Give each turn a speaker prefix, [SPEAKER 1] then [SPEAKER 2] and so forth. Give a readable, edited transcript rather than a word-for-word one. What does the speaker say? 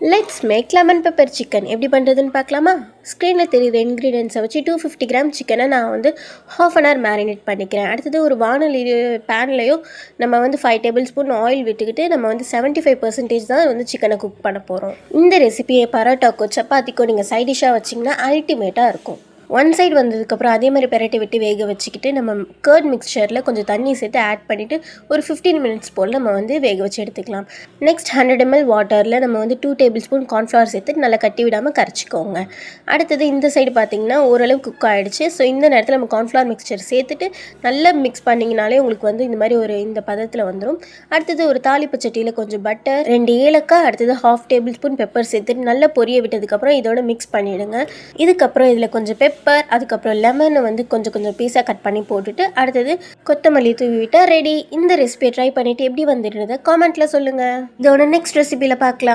[SPEAKER 1] Let's make lemon pepper chicken எப்படி பண்ணுறதுன்னு பார்க்கலாமா? ஸ்க்ரீனில் தெரியுற இன்க்ரீடியன்ஸை வச்சு 250 கிராம் சிக்கனை நான் வந்து ½ அன் ஹவர் மேரினேட் பண்ணிக்கிறேன். அடுத்தது ஒரு வானொலி பேன்லேயோ நம்ம வந்து 5 டேபிள் ஸ்பூன் ஆயில் விட்டுக்கிட்டு நம்ம வந்து 75% தான் வந்து சிக்கனை குக் பண்ண போகிறோம். இந்த ரெசிபியை பரோட்டாக்கோ சப்பாத்திக்கோ நீங்கள் சைட் டிஷ்ஷாக வச்சிங்கன்னா அல்டிமேட்டாக இருக்கும். ஒன் சைடு வந்ததுக்கப்புறம் அதே மாதிரி பெரட்டி விட்டு வேக வச்சுக்கிட்டு நம்ம கர்ட் மிக்சரில் கொஞ்சம் தண்ணி சேர்த்து ஆட் பண்ணிவிட்டு ஒரு 15 மினிட்ஸ் போல் நம்ம வந்து வேக வச்சு எடுத்துக்கலாம். நெக்ஸ்ட் 100 ml வாட்டரில் நம்ம வந்து 2 டேபிள் ஸ்பூன் கார்ன்ஃப்ளவர் சேர்த்து நல்லா கட்டி விடாமல் கரைச்சிக்கோங்க. அடுத்தது இந்த சைடு பார்த்திங்கன்னா ஓரளவு குக் ஆகிடுச்சு. ஸோ இந்த நேரத்தில் நம்ம கார்ன்ஃப்ளவர் மிக்சர் சேர்த்துட்டு நல்லா மிக்ஸ் பண்ணிங்கனாலே உங்களுக்கு வந்து இந்த மாதிரி இந்த பதத்தில் வந்துடும். அடுத்தது ஒரு தாளிப்பு சட்டியில் கொஞ்சம் பட்டர், 2 ஏலக்காய், அடுத்தது ½ டேபிள் ஸ்பூன் பெப்பர் சேர்த்துட்டு நல்லா பொரிய விட்டதுக்கப்புறம் இதோட மிக்ஸ் பண்ணிவிடுங்க. இதுக்கப்புறம் இதில் கொஞ்சம் பெப்பர், அதுக்கப்புறம் லெமனை வந்து கொஞ்சம் பீஸாக கட் பண்ணி போட்டுட்டு அடுத்தது கொத்தமல்லி தூவி விட்டால் ரெடி. இந்த ரெசிபியை ட்ரை பண்ணிவிட்டு எப்படி வந்துடுறத காமெண்ட்டில் சொல்லுங்கள். இதோட நெக்ஸ்ட் ரெசிபியில் பார்க்கலாம்.